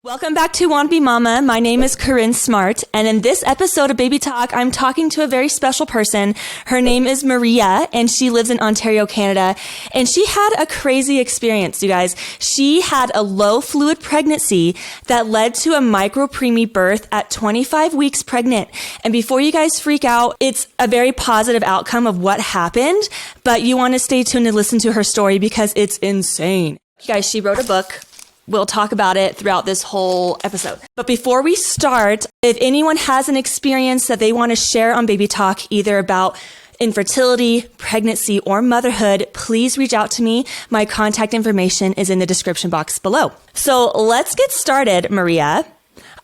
Welcome back to Wanna Be Mama. My name is Corinne Smart, and in this episode of Baby Talk, I'm talking to a very special person. Her name is Maria, and she lives in Ontario, Canada, and she had a crazy experience, you guys. She had a low fluid pregnancy that led to a micro-preemie birth at 25 weeks pregnant. And before you guys freak out, it's a very positive outcome of what happened, but you want to stay tuned and listen to her story because it's insane. You guys, she wrote a book. We'll talk about it throughout this whole episode. But before we start, if anyone has an experience that they want to share on Baby Talk, either about infertility, pregnancy, or motherhood, please reach out to me. My contact information is in the description box below. So let's get started, Maria.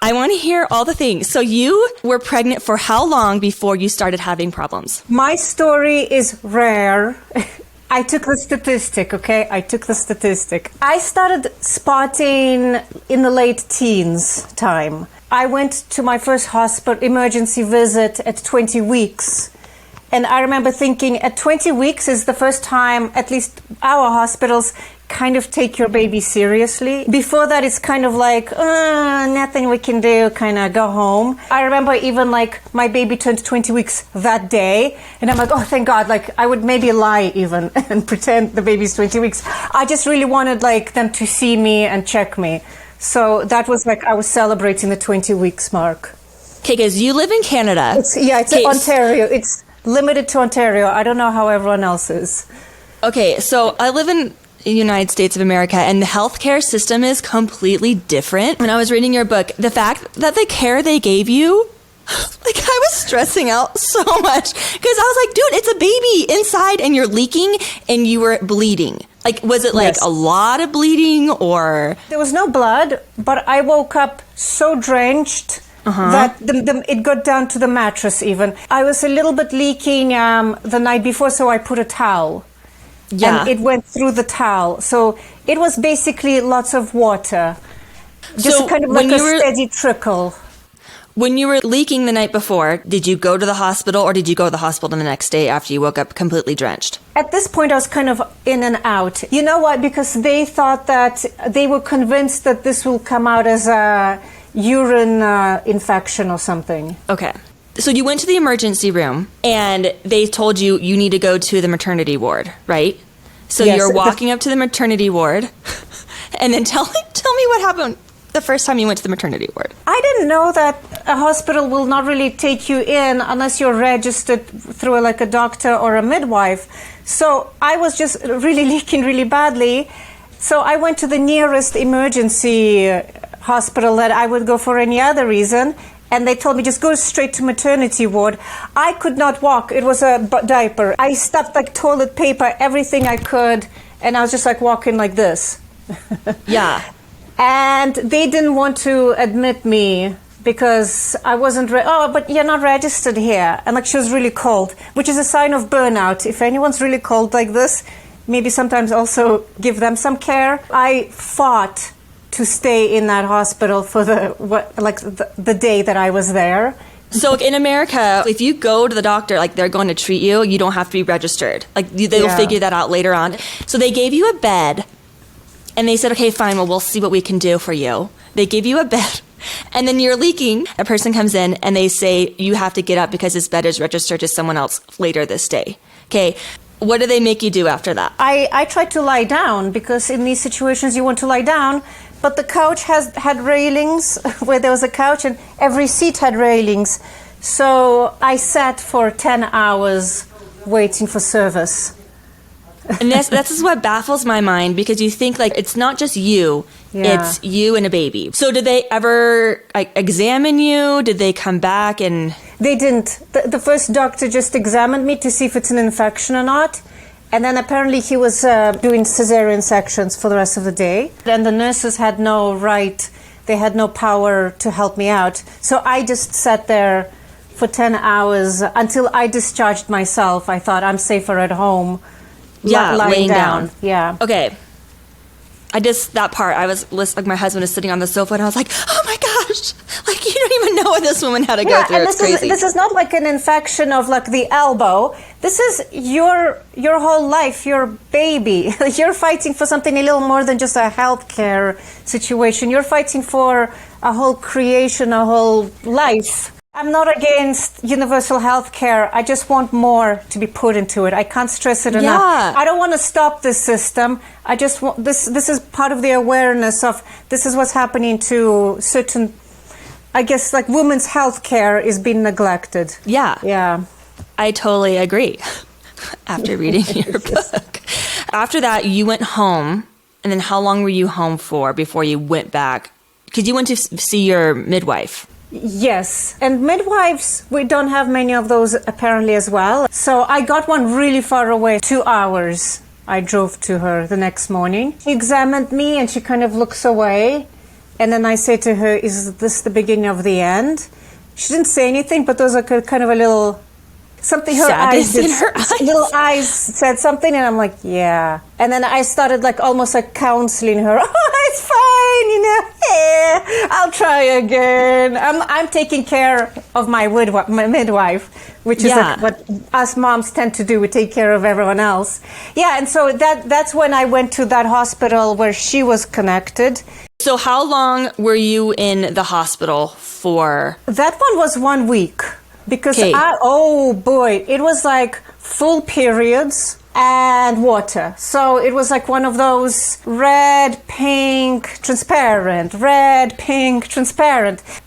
I want to hear all the things. So you were pregnant for how long before you started having problems? My story is rare. I took the statistic, okay? I started spotting in the late teens time. I went to my first hospital emergency visit at 20 weeks. And I remember thinking at 20 weeks is the first time, at least our hospitals, kind of take your baby seriously. Before that, it's kind of like, nothing we can do, kind of go home. I remember even like my baby turned 20 weeks that day. And I'm like, oh, thank God. Like I would maybe lie even and pretend the baby's 20 weeks. I just really wanted like them to see me and check me. So that was like, I was celebrating the 20 weeks mark. Okay, because you live in Canada. It's Ontario. It's limited to Ontario. I don't know how everyone else is. Okay, so I live in the United States of America, and the healthcare system is completely different. When I was reading your book, the fact that the care they gave you, like I was stressing out so much because I was like, dude, it's a baby inside and you're leaking and you were bleeding. Like, was it like a lot of bleeding or? There was no blood, but I woke up so drenched that it got down to the mattress even. I was a little bit leaking the night before, so I put a towel. Yeah. And it went through the towel. So it was basically lots of water. Just so kind of like a steady trickle. When you were leaking the night before, did you go to the hospital or did you go to the hospital the next day after you woke up completely drenched? At this point, I was kind of in and out. You know why? Because they thought that they were convinced that this will come out as a urine infection or something. Okay. So you went to the emergency room and they told you you need to go to the maternity ward, right? So yes, you're walking up to the maternity ward and then tell me what happened the first time you went to the maternity ward. I didn't know that a hospital will not really take you in unless you're registered through like a doctor or a midwife. So I was just really leaking really badly. So I went to the nearest emergency hospital that I would go for any other reason. And they told me, just go straight to maternity ward. I could not walk. It was a diaper. I stuffed like toilet paper, everything I could. And I was just like walking like this. Yeah. And they didn't want to admit me because I wasn't, but you're not registered here. And like she was really cold, which is a sign of burnout. If anyone's really cold like this, maybe sometimes also give them some care. I fought to stay in that hospital for the day that I was there. So in America, if you go to the doctor, like they're going to treat you, you don't have to be registered. Like they'll figure that out later on. So they gave you a bed and they said, okay, fine, well, we'll see what we can do for you. They give you a bed and then you're leaking. A person comes in and they say, you have to get up because this bed is registered to someone else later this day. Okay. What do they make you do after that? I tried to lie down because in these situations you want to lie down. But the couch had railings where there was a couch and every seat had railings. So I sat for 10 hours waiting for service. And that's what baffles my mind because you think like it's not just you, it's you and a baby. So did they ever examine you? Did they come back and? They didn't. The first doctor just examined me to see if it's an infection or not. And then apparently he was doing cesarean sections for the rest of the day. And the nurses had no right, they had no power to help me out. So I just sat there for 10 hours until I discharged myself. I thought I'm safer at home. Yeah, laying down. Yeah. Okay. That part, like my husband is sitting on the sofa and I was like, oh my gosh, like you don't even know what this woman had to go through. And it's crazy. This is not like an infection of like the elbow. This is your whole life, your baby. You're fighting for something a little more than just a healthcare situation. You're fighting for a whole creation, a whole life. I'm not against universal health care. I just want more to be put into it. I can't stress it enough. I don't want to stop this system. I just want this is part of the awareness of this is what's happening to certain, I guess, like women's health care is being neglected. Yeah. I totally agree. After reading your book. After that, you went home. And then how long were you home for before you went back? Because you went to see your midwife. Yes. And midwives, we don't have many of those apparently as well. So I got one really far away, 2 hours. I drove to her the next morning. She examined me and she kind of looks away. And then I say to her, is this the beginning of the end? She didn't say anything, but there was kind of a little... something her sadness eyes in her eyes. Little eyes said something and I'm like, yeah. And then I started like almost like counseling her. Oh, it's fine, yeah, I'll try again. I'm taking care of my midwife, which is like what us moms tend to do. We take care of everyone else. Yeah, and so that's when I went to that hospital where she was connected. So how long were you in the hospital for? That one was 1 week. Because oh boy, it was like full periods and water. So it was like one of those red, pink, transparent.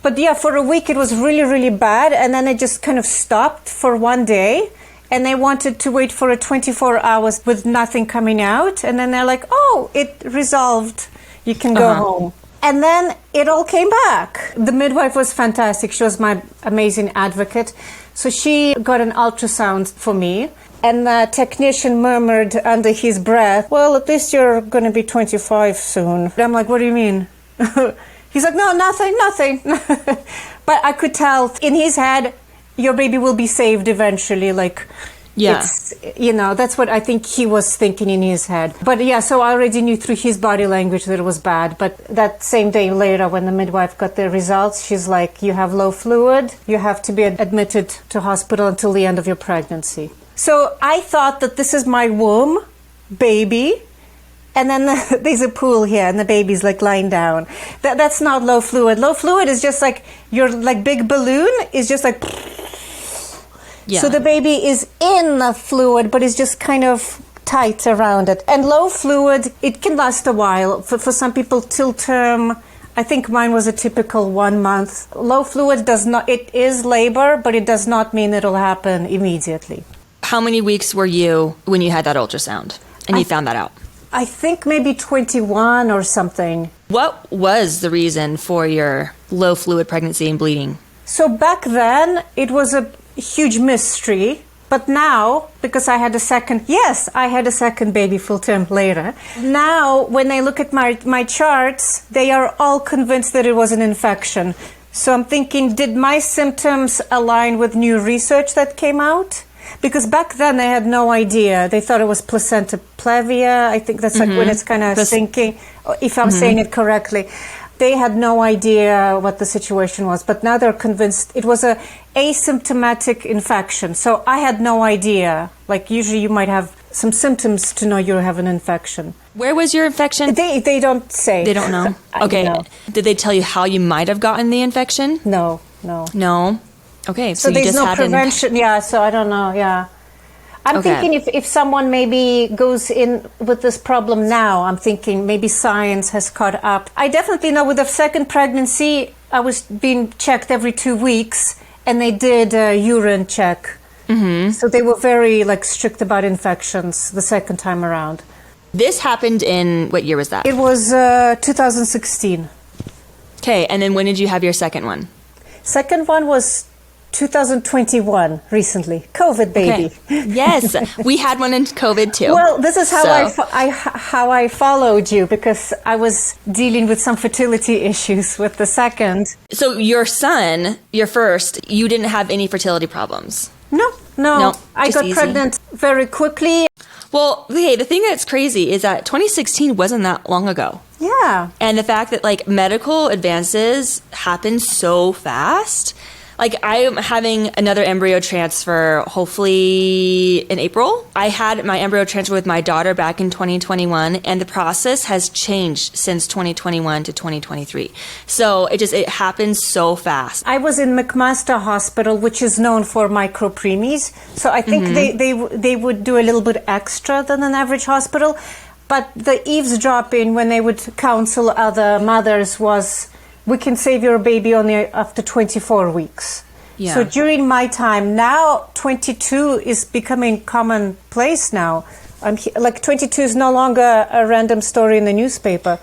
But yeah, for a week it was really, really bad. And then it just kind of stopped for one day. And they wanted to wait for 24 hours with nothing coming out. And then they're like, oh, it resolved. You can go home. And then it all came back. The midwife was fantastic. She was my amazing advocate. So she got an ultrasound for me. And the technician murmured under his breath, well, at least you're going to be 25 soon. I'm like, what do you mean? He's like, no, nothing. But I could tell in his head, your baby will be saved eventually. Like, it's, that's what I think he was thinking in his head. But yeah, so I already knew through his body language that it was bad. But that same day later, when the midwife got the results, she's like, you have low fluid. You have to be admitted to hospital until the end of your pregnancy. So I thought that this is my womb, baby. And then there's a pool here and the baby's like lying down. That's not low fluid. Low fluid is just like your like big balloon is just like... Yeah. So the baby is in the fluid, but it's just kind of tight around it. And low fluid, it can last a while. For some people, till term, I think mine was a typical 1 month. Low fluid it is labor, but it does not mean it'll happen immediately. How many weeks were you when you had that ultrasound and you found that out? I think maybe 21 or something. What was the reason for your low fluid pregnancy and bleeding? So back then, it was a huge mystery. But now, because I had a second baby full term later. Now, when they look at my charts, they are all convinced that it was an infection. So I'm thinking, did my symptoms align with new research that came out? Because back then they had no idea. They thought it was placenta previa. I think that's like when it's kind of sinking, if I'm saying it correctly. They had no idea what the situation was, but now they're convinced it was a asymptomatic infection. So I had no idea. Like usually you might have some symptoms to know you have an infection. Where was your infection? They don't say. They don't know? Okay. No. Did they tell you how you might have gotten the infection? No. No? Okay, so you there's just no had prevention. Yeah, so I don't know, yeah. I'm thinking if someone maybe goes in with this problem now, I'm thinking maybe science has caught up. I definitely know with the second pregnancy, I was being checked every 2 weeks, and they did a urine check. Mm-hmm. So they were very strict about infections the second time around. This happened in, what year was that? It was 2016. Okay, and then when did you have your second one? Second one was 2021, recently. COVID baby. Okay. Yes, we had one in COVID too. Well, this is how I followed you, because I was dealing with some fertility issues with the second. So your son, your first, you didn't have any fertility problems? No. I got pregnant very quickly. Well, okay, the thing that's crazy is that 2016 wasn't that long ago. Yeah. And the fact that like medical advances happen so fast. Like I'm having another embryo transfer hopefully in April. I had my embryo transfer with my daughter back in 2021 and the process has changed since 2021 to 2023. So it happens so fast. I was in McMaster Hospital, which is known for micro preemies. So I think they would do a little bit extra than an average hospital. But the eavesdropping when they would counsel other mothers was, we can save your baby only after 24 weeks. Yeah. So during my time, now 22 is becoming commonplace now. Like 22 is no longer a random story in the newspaper.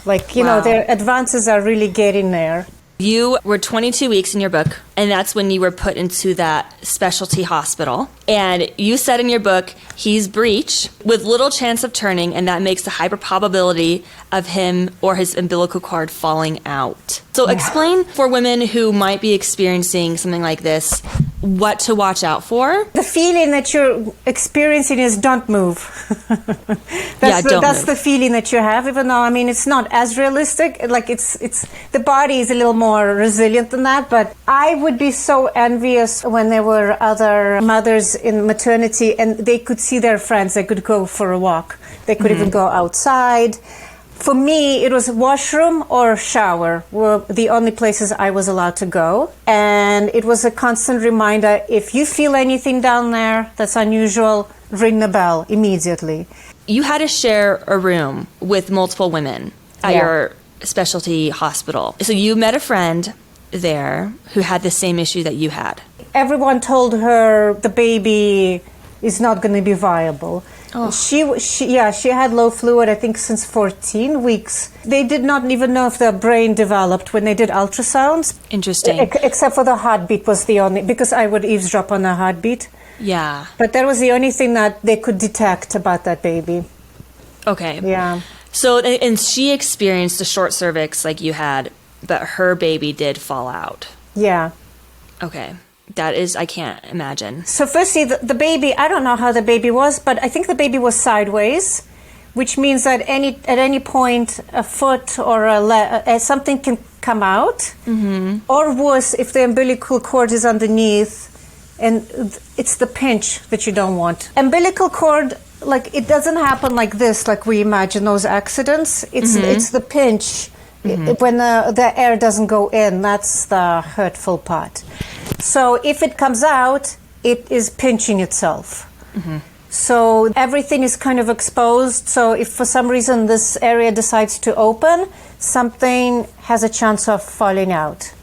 Like, you know, their advances are really getting there. You were 22 weeks in your book, and that's when you were put into that specialty hospital. And you said in your book, he's breech with little chance of turning, and that makes the hyper probability of him or his umbilical cord falling out. So explain for women who might be experiencing something like this, what to watch out for. The feeling that you're experiencing is don't move. That's move. The feeling that you have, even though, I mean, it's not as realistic. Like it's the body is a little more resilient than that. But I would be so envious when there were other mothers in maternity and they could see their friends. They could go for a walk. They could even go outside. For me, it was washroom or shower were the only places I was allowed to go. And it was a constant reminder, if you feel anything down there that's unusual, ring the bell immediately. You had to share a room with multiple women at your specialty hospital. So you met a friend there who had the same issue that you had. Everyone told her the baby is not going to be viable. Oh. She had low fluid, I think, since 14 weeks. They did not even know if the brain developed when they did ultrasounds. Interesting. Except for the heartbeat was the only, because I would eavesdrop on the heartbeat. Yeah. But that was the only thing that they could detect about that baby. Okay. Yeah. So, and she experienced a short cervix like you had, but her baby did fall out. Yeah. Okay. That is, I can't imagine. So firstly, the baby, I don't know how the baby was, but I think the baby was sideways, which means that at any point a foot or something can come out. Mm-hmm. Or worse, if the umbilical cord is underneath, and it's the pinch that you don't want. Umbilical cord, like, it doesn't happen like this, like we imagine those accidents. It's the pinch. Mm-hmm. When the air doesn't go in, that's the hurtful part. So if it comes out, it is pinching itself. Mm-hmm. So everything is kind of exposed. So if for some reason this area decides to open, something has a chance of falling out.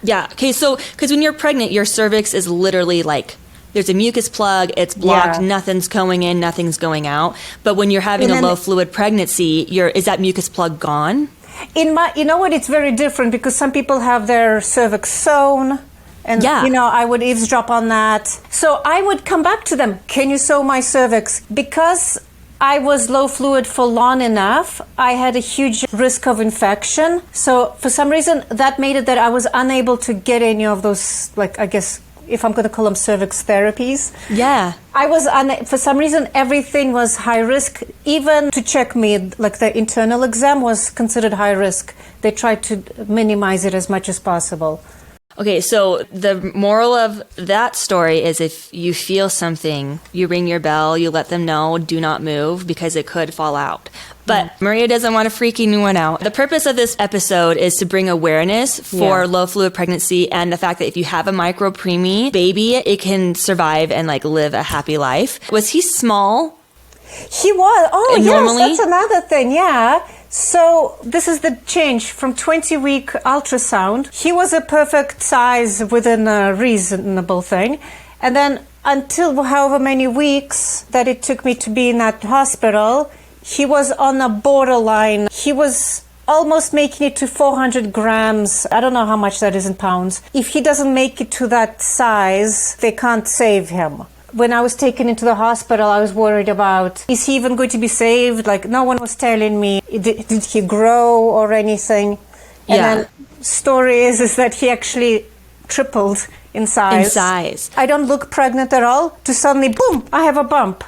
Yeah. Okay. So, because when you're pregnant, your cervix is literally like, there's a mucus plug, it's blocked, nothing's going in, nothing's going out. But when you're having a low fluid pregnancy, is that mucus plug gone? You know what, it's very different because some people have their cervix sewn. And, you know, I would eavesdrop on that. So I would come back to them. Can you sew my cervix? Because I was low fluid for long enough, I had a huge risk of infection. So for some reason, that made it that I was unable to get any of those, like, I guess, if I'm going to call them cervix therapies. Yeah. I was, for some reason, everything was high risk. Even to check me, like the internal exam was considered high risk. They tried to minimize it as much as possible. Okay, so the moral of that story is if you feel something, you ring your bell, you let them know, do not move because it could fall out. But Maria doesn't want to freak anyone out. The purpose of this episode is to bring awareness for low fluid pregnancy and the fact that if you have a micro preemie baby, it can survive and like live a happy life. Was he small? He was. Oh, normally? Yes, that's another thing. Yeah. So this is the change from 20-week ultrasound. He was a perfect size within a reasonable thing. And then until however many weeks that it took me to be in that hospital, he was on a borderline. He was almost making it to 400 grams. I don't know how much that is in pounds. If he doesn't make it to that size, they can't save him. When I was taken into the hospital, I was worried about, is he even going to be saved? Like, no one was telling me, did he grow or anything? And then story is that he actually tripled in size. In size. I don't look pregnant at all, to suddenly, boom, I have a bump.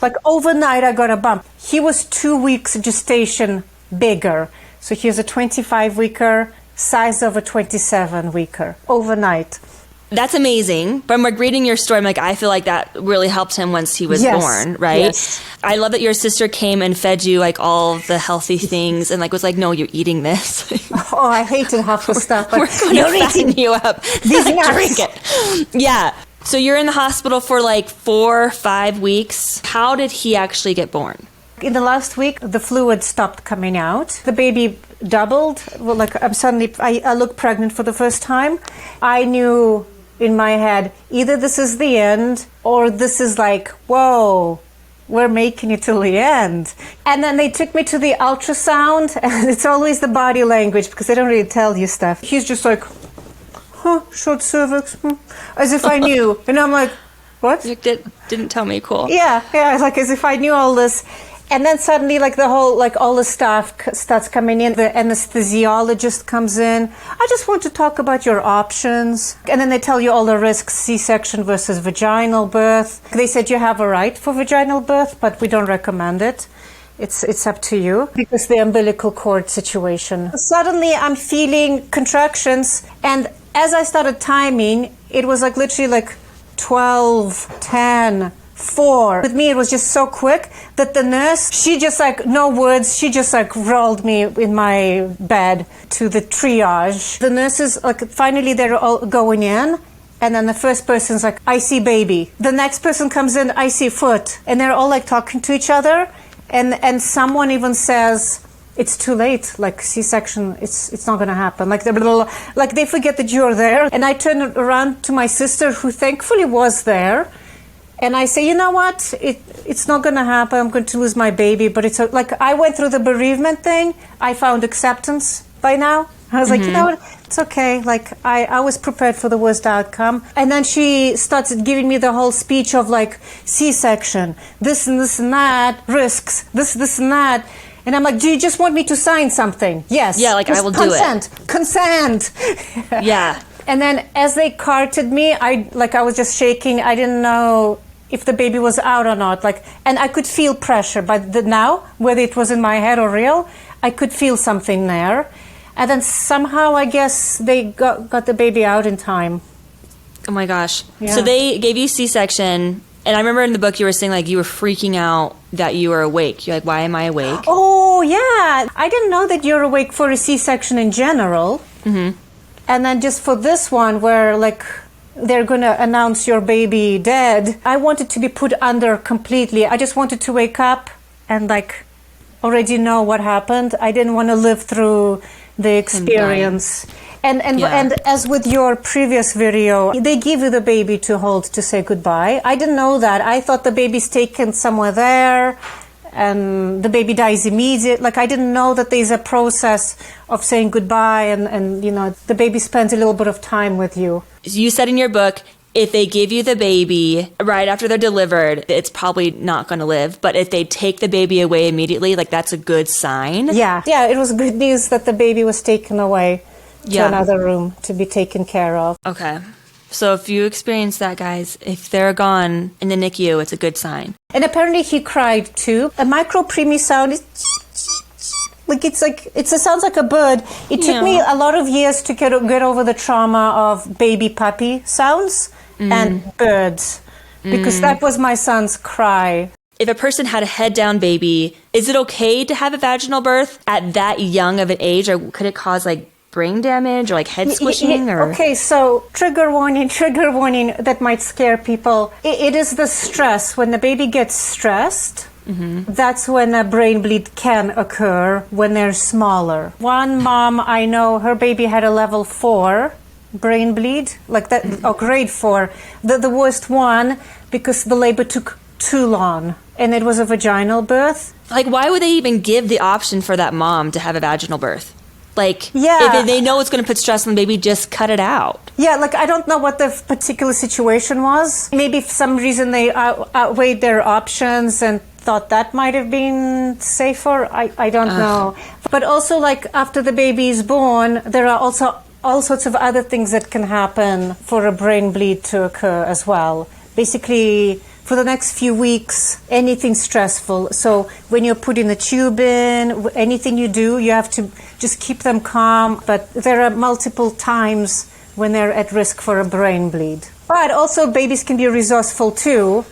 Like overnight, I got a bump. He was 2 weeks gestation bigger. So he was a 25-weeker, size of a 27-weeker, overnight. That's amazing. But I'm like reading your story, I'm like, I feel like that really helped him once he was born, right? Yes. I love that your sister came and fed you like all the healthy things and like was like, no, you're eating this. Oh, I hated half the stuff. But We're going to fatten you up. Drink it. Yeah. So you're in the hospital for like 4 or 5 weeks. How did he actually get born? In the last week, the fluid stopped coming out. The baby doubled. Well, like I looked pregnant for the first time. I knew in my head, either this is the end or this is like, whoa, we're making it till the end. And then they took me to the ultrasound, and it's always the body language because they don't really tell you stuff. He's just like, short cervix, as if I knew. And I'm like, what? You didn't tell me, cool. Yeah, it's like as if I knew all this. And then suddenly, like the whole, like all the staff starts coming in. The anesthesiologist comes in. I just want to talk about your options. And then they tell you all the risks, C-section versus vaginal birth. They said you have a right for vaginal birth, but we don't recommend it. It's up to you because the umbilical cord situation. Suddenly, I'm feeling contractions. And as I started timing, it was like literally like 12, 10, 4. With me, it was just so quick that the nurse, she just like, no words, she just like rolled me in my bed to the triage. The nurses, like, finally they're all going in. And then the first person's like, I see baby. The next person comes in, I see foot. And they're all like talking to each other. And someone even says, it's too late, like C-section, it's not going to happen. Like they forget that you're there. And I turn around to my sister, who thankfully was there. And I say, you know what? It's not going to happen. I'm going to lose my baby. But it's like I went through the bereavement thing. I found acceptance by now. I was like, you know what? It's okay. Like I was prepared for the worst outcome. And then she starts giving me the whole speech of like C-section, this and this and that, risks, this and that. And I'm like, do you just want me to sign something? Yes. Yeah, like I will do it. Consent. Yeah. And then as they carted me, I was just shaking. I didn't know if the baby was out or not. And I could feel pressure. But now, whether it was in my head or real, I could feel something there. And then somehow, I guess, they got the baby out in time. Oh my gosh. Yeah. So they gave you C-section. And I remember in the book you were saying like you were freaking out that you were awake. You're like, why am I awake? Oh, yeah. I didn't know that you're awake for a C-section in general. Mm-hmm. And then just for this one where like they're going to announce your baby dead, I wanted to be put under completely. I just wanted to wake up and like already know what happened. I didn't want to live through the experience. And as with your previous video, they give you the baby to hold to say goodbye. I didn't know that. I thought the baby's taken somewhere there and the baby dies immediately. Like I didn't know that there's a process of saying goodbye and you know, the baby spends a little bit of time with you. You said in your book, if they give you the baby right after they're delivered, it's probably not going to live. But if they take the baby away immediately, like that's a good sign. Yeah, it was good news that the baby was taken away to another room to be taken care of. Okay. So if you experience that, guys, if they're gone in the NICU, it's a good sign. And apparently he cried too. A micro preemie sound is it sounds like a bird. It took me a lot of years to get over the trauma of baby puppy sounds and birds because that was my son's cry. If a person had a head down baby, is it okay to have a vaginal birth at that young of an age, or could it cause like brain damage or like head squishing? Or okay, so trigger warning that might scare people. It is the stress. When the baby gets stressed, that's when a brain bleed can occur when they're smaller. One mom I know, her baby had a level 4 brain bleed, like that, or grade 4, the worst one, because the labor took too long and it was a vaginal birth. Like, why would they even give the option for that mom to have a vaginal birth? Like, yeah. If they know it's going to put stress on the baby, just cut it out. Yeah, like, I don't know what the particular situation was. Maybe for some reason they outweighed their options and thought that might have been safer. I don't know. But also, like, after the baby is born, there are also all sorts of other things that can happen for a brain bleed to occur as well. Basically, for the next few weeks, anything stressful. So when you're putting the tube in, anything you do, you have to just keep them calm. But there are multiple times when they're at risk for a brain bleed. But also babies can be resourceful too,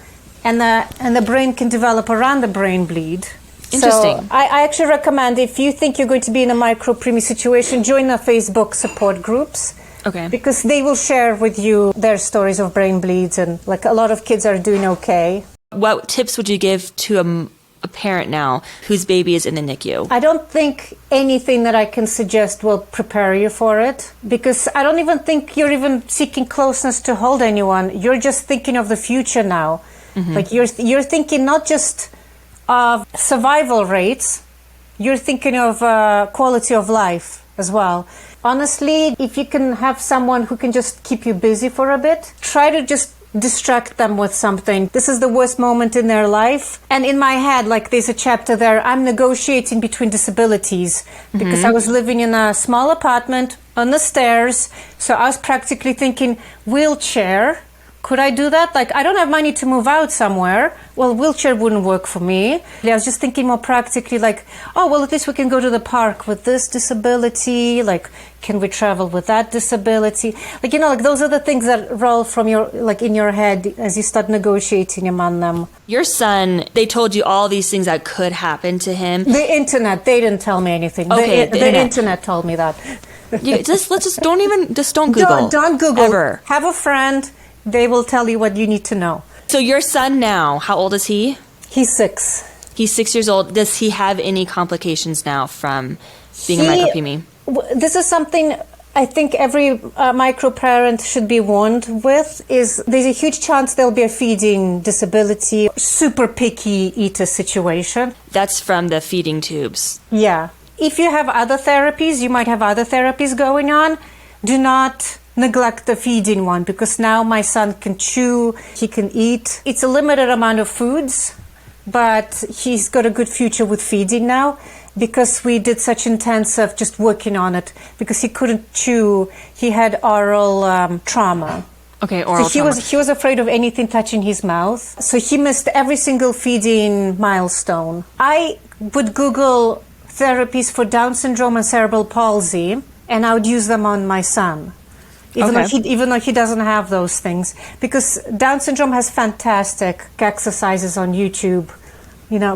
and the brain can develop around the brain bleed. Interesting. So I actually recommend, if you think you're going to be in a micro-preemie situation, join the Facebook support groups. Okay. Because they will share with you their stories of brain bleeds, and like a lot of kids are doing okay. What tips would you give to a parent now whose baby is in the NICU? I don't think anything that I can suggest will prepare you for it, because I don't even think you're even seeking closeness to hold anyone. You're just thinking of the future now. Mm-hmm. Like you're thinking not just of survival rates, you're thinking of quality of life as well. Honestly, if you can have someone who can just keep you busy for a bit, try to just distract them with something. This is the worst moment in their life. And in my head, like there's a chapter there, I'm negotiating between disabilities because I was living in a small apartment on the stairs. So I was practically thinking, wheelchair. Could I do that? Like, I don't have money to move out somewhere. Well, wheelchair wouldn't work for me. I was just thinking more practically, like, oh, well, at least we can go to the park with this disability. Like, can we travel with that disability? Like, like those are the things that roll from in your head as you start negotiating among them. Your son, they told you all these things that could happen to him. The internet, they didn't tell me anything. Okay, the internet told me that. Don't Google. Don't Google. Ever. Have a friend. They will tell you what you need to know. So your son now, how old is he? He's 6. He's 6 years old. Does he have any complications now from being a micropreemie? This is something I think every micro-parent should be warned with, is there's a huge chance there'll be a feeding disability, super picky eater situation. That's from the feeding tubes. Yeah. If you have other therapies, you might have other therapies going on. Do not neglect the feeding one, because now my son can chew, he can eat. It's a limited amount of foods, but he's got a good future with feeding now, because we did such intensive just working on it, because he couldn't chew. He had oral trauma. Okay, oral trauma. He was afraid of anything touching his mouth. So he missed every single feeding milestone. I would Google therapies for Down syndrome and cerebral palsy, and I would use them on my son. Even though he doesn't have those things, because Down syndrome has fantastic exercises on YouTube,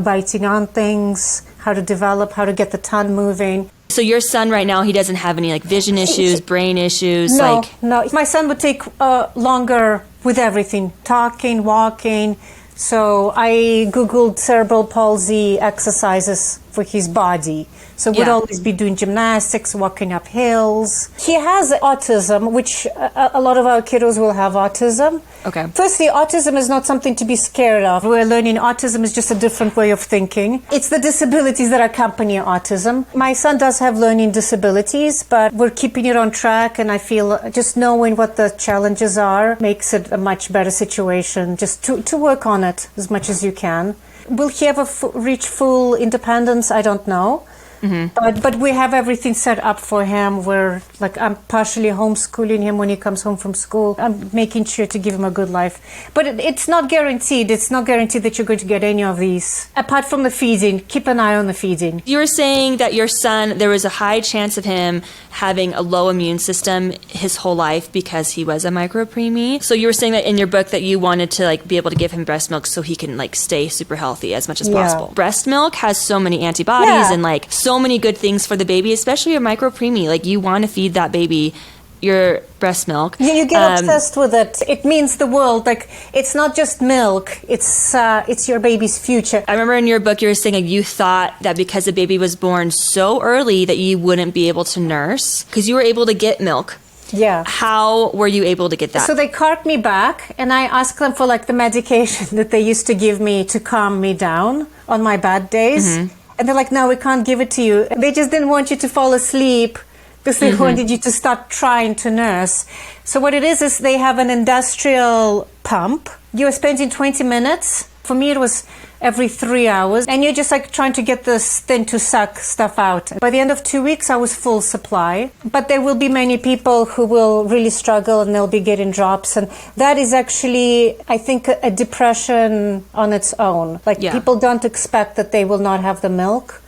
biting on things, how to develop, how to get the tongue moving. So your son right now, he doesn't have any vision issues, brain issues? No. My son would take longer with everything, talking, walking. So I Googled cerebral palsy exercises for his body. So we'd always be doing gymnastics, walking up hills. He has autism, which a lot of our kiddos will have autism. Okay. Firstly, autism is not something to be scared of. We're learning autism is just a different way of thinking. It's the disabilities that accompany autism. My son does have learning disabilities, but we're keeping it on track, and I feel just knowing what the challenges are makes it a much better situation, just to work on it as much as you can. Will he ever reach full independence? I don't know. Mm-hmm. But we have everything set up for him. I'm partially homeschooling him when he comes home from school. I'm making sure to give him a good life. But it's not guaranteed. It's not guaranteed that you're going to get any of these. Apart from the feeding, keep an eye on the feeding. You were saying that your son, there was a high chance of him having a low immune system his whole life because he was a micropreemie. So you were saying that in your book that you wanted to be able to give him breast milk so he can stay super healthy as much as possible. Breast milk has so many antibodies and so many good things for the baby, especially your micropreemie. You want to feed that baby your breast milk. You get obsessed with it. It means the world. It's not just milk. It's your baby's future. I remember in your book you were saying you thought that because the baby was born so early that you wouldn't be able to nurse because you were able to get milk. Yeah. How were you able to get that? So they cart me back, and I asked them for the medication that they used to give me to calm me down on my bad days. Mm-hmm. And they're like, no, we can't give it to you. They just didn't want you to fall asleep because they wanted you to start trying to nurse. So what it is they have an industrial pump. You're spending 20 minutes For me, it was every 3 hours. And you're just like trying to get this thing to suck stuff out. By the end of 2 weeks, I was full supply. But there will be many people who will really struggle and they'll be getting drops. And that is actually, I think, a depression on its own. Like people don't expect that they will not have the milk.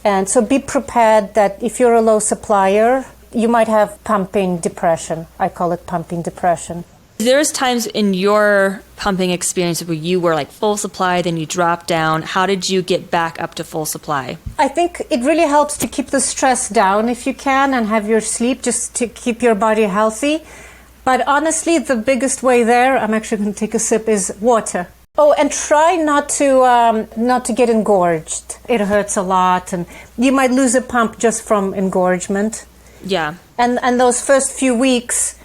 And so be prepared that if you're a low supplier, you might have pumping depression. I call it pumping depression. There's times in your pumping experience where you were like full supply, then you dropped down. How did you get back up to full supply? I think it really helps to keep the stress down if you can and have your sleep just to keep your body healthy. But honestly, the biggest way there, I'm actually going to take a sip, is water. Oh, and try not to get engorged. It hurts a lot and you might lose a pump just from engorgement. Yeah. And those first few weeks,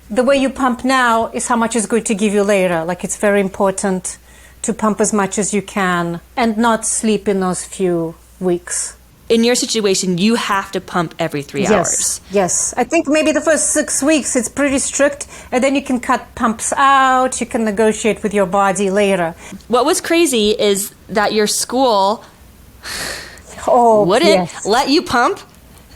the way you pump now is how much it's going to give you later. Like it's very important to pump as much as you can and not sleep in those few weeks. In your situation, you have to pump every 3 hours. Yes. I think maybe the first 6 weeks it's pretty strict, and then you can cut pumps out. You can negotiate with your body later. What was crazy is that your school wouldn't let you pump.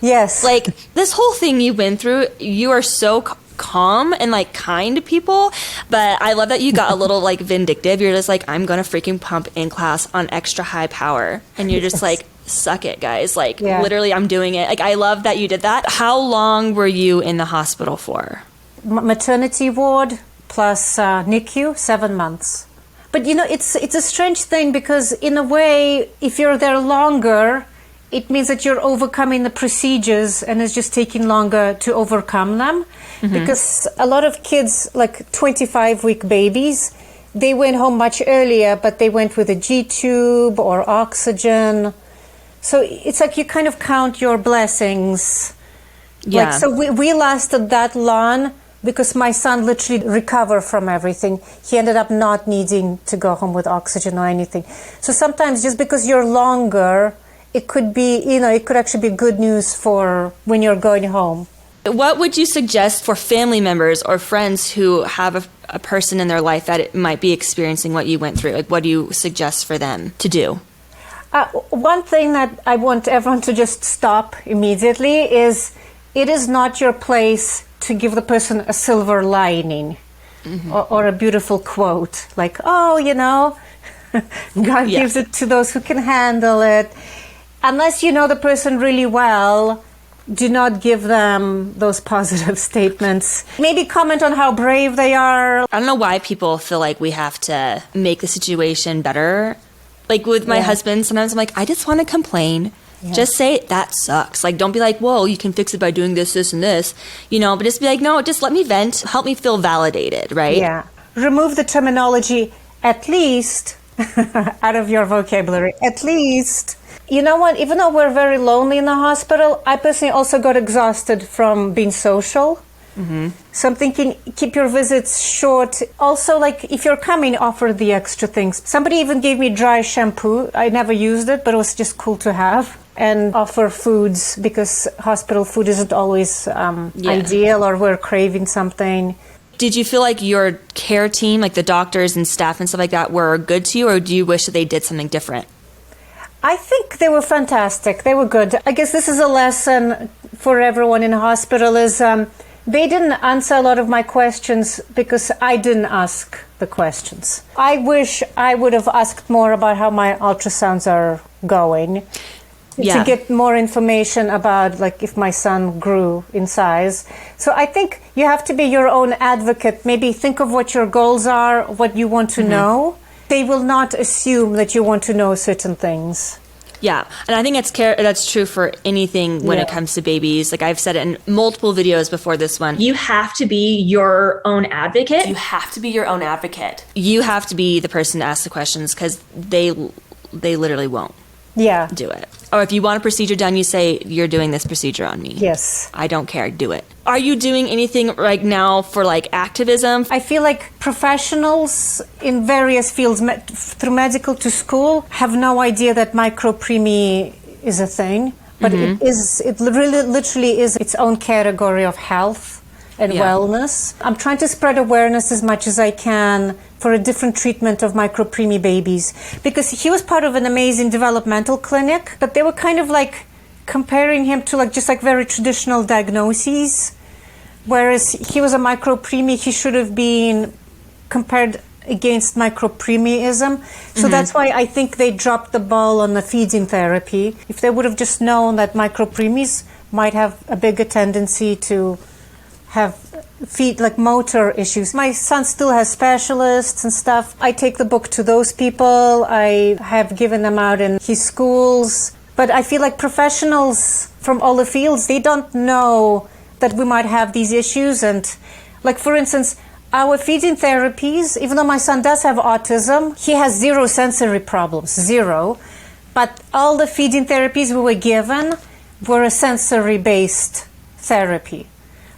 Yes. Like this whole thing you went through, you are so calm and like kind to people, but I love that you got a little like vindictive. You're just like, I'm gonna freaking pump in class on extra high power, and you're just like, suck it, guys. Like literally, I'm doing it. Like I love that you did that. How long were you in the hospital for? Maternity ward plus NICU, 7 months. But you know, it's a strange thing because in a way, if you're there longer, it means that you're overcoming the procedures and it's just taking longer to overcome them. Mm-hmm. Because a lot of kids, like 25-week babies, they went home much earlier, but they went with a G-tube or oxygen. So it's like you kind of count your blessings. Yeah. Like, so we lasted that long because my son literally recovered from everything. He ended up not needing to go home with oxygen or anything. So sometimes just because you're longer, it could be, it could actually be good news for when you're going home. What would you suggest for family members or friends who have a person in their life that it might be experiencing what you went through? Like, what do you suggest for them to do? One thing that I want everyone to just stop immediately is it is not your place to give the person a silver lining or a beautiful quote like, God gives it to those who can handle it. Unless you know the person really well, do not give them those positive statements. Maybe comment on how brave they are. I don't know why people feel like we have to make the situation better. Like with my husband, sometimes I'm like, I just want to complain. Yeah. Just say, that sucks. Like, don't be like, whoa, you can fix it by doing this, this, and this. But just be like, no, just let me vent. Help me feel validated, right? Yeah. Remove the terminology, at least, out of your vocabulary. At least. You know what? Even though we're very lonely in the hospital, I personally also got exhausted from being social. Mm-hmm. So I'm thinking, keep your visits short. Also, like, if you're coming, offer the extra things. Somebody even gave me dry shampoo. I never used it, but it was just cool to have. And offer foods, because hospital food isn't always ideal, or we're craving something. Did you feel like your care team, like the doctors and staff and stuff like that, were good to you, or do you wish that they did something different? I think they were fantastic. They were good. I guess this is a lesson for everyone in the hospital is they didn't answer a lot of my questions because I didn't ask the questions. I wish I would have asked more about how my ultrasounds are going to get more information about like if my son grew in size. So I think you have to be your own advocate. Maybe think of what your goals are, what you want to know. They will not assume that you want to know certain things. Yeah, and I think that's true for anything when it comes to babies. Like I've said it in multiple videos before this one. You have to be your own advocate. You have to be your own advocate. You have to be the person to ask the questions because they literally won't do it. Or if you want a procedure done, you say, you're doing this procedure on me. Yes. I don't care. Do it. Are you doing anything right now for like activism? I feel like professionals in various fields, through medical to school, have no idea that micro-preemie is a thing. But it really literally is its own category of health. and wellness. I'm trying to spread awareness as much as I can for a different treatment of micropreemie babies, because he was part of an amazing developmental clinic, but they were kind of like comparing him to like just like very traditional diagnoses, whereas he was a micropreemie, he should have been compared against micropreemieism. So that's why I think they dropped the ball on the feeding therapy. If they would have just known that micropreemies might have a bigger tendency to have like motor issues. My son still has specialists and stuff. I take the book to those people. I have given them out in his schools. But I feel like professionals from all the fields, they don't know that we might have these issues. And like, for instance, our feeding therapies, even though my son does have autism, he has zero sensory problems, zero. But all the feeding therapies we were given were a sensory-based therapy.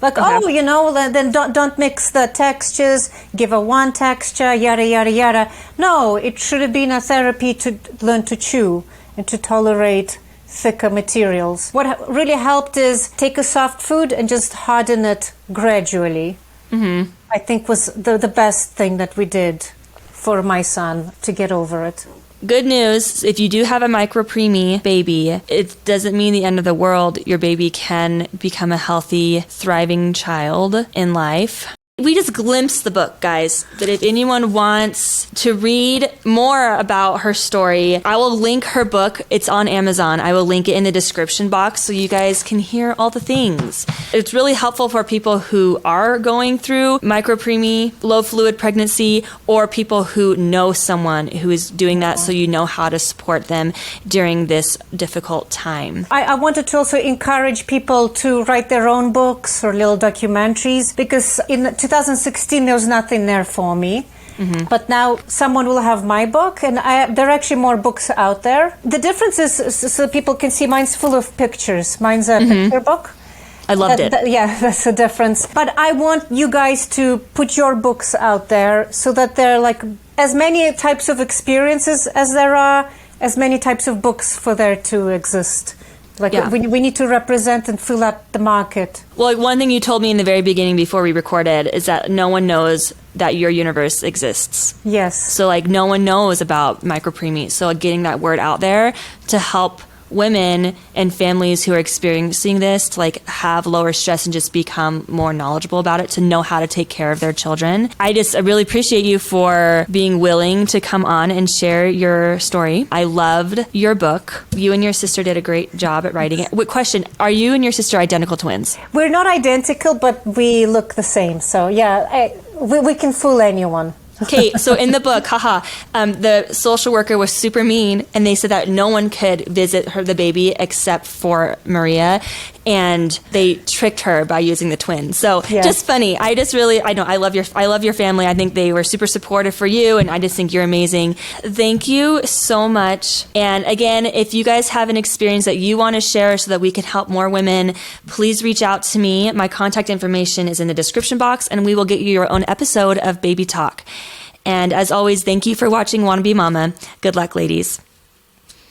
Like, then don't mix the textures, give a one texture, yada, yada, yada. No, it should have been a therapy to learn to chew and to tolerate thicker materials. What really helped is take a soft food and just harden it gradually. I think was the best thing that we did for my son to get over it. Good news, if you do have a micropreemie baby, it doesn't mean the end of the world. Your baby can become a healthy, thriving child in life. We just glimpsed the book, guys, but if anyone wants to read more about her story, I will link her book. It's on Amazon. I will link it in the description box so you guys can hear all the things. It's really helpful for people who are going through micropreemie, low fluid pregnancy, or people who know someone who is doing that, so you know how to support them during this difficult time. I wanted to also encourage people to write their own books or little documentaries, because in 2016 there was nothing there for me. But now someone will have my book, and there are actually more books out there. The difference is, so people can see, mine's full of pictures. Mine's a picture book. I loved it. That's the difference. But I want you guys to put your books out there so that there are like as many types of experiences as there are, as many types of books for there to exist. Like we need to represent and fill up the market. Well, like one thing you told me in the very beginning before we recorded is that no one knows that your universe exists. Yes. So like no one knows about micropreemie. So like, getting that word out there to help women and families who are experiencing this to like have lower stress and just become more knowledgeable about it, to know how to take care of their children. I really appreciate you for being willing to come on and share your story. I loved your book. You and your sister did a great job at writing it. Wait, question, are you and your sister identical twins? We're not identical, but we look the same. So we can fool anyone. Okay, so in the book, the social worker was super mean, and they said that no one could visit the baby except for Maria, and they tricked her by using the twins. So just funny. I love your family. I think they were super supportive for you, and I just think you're amazing. Thank you so much. And again, if you guys have an experience that you want to share so that we can help more women, please reach out to me. My contact information is in the description box, and we will get you your own episode of Baby Talk. And as always, thank you for watching Wanna Be Mama. Good luck, ladies.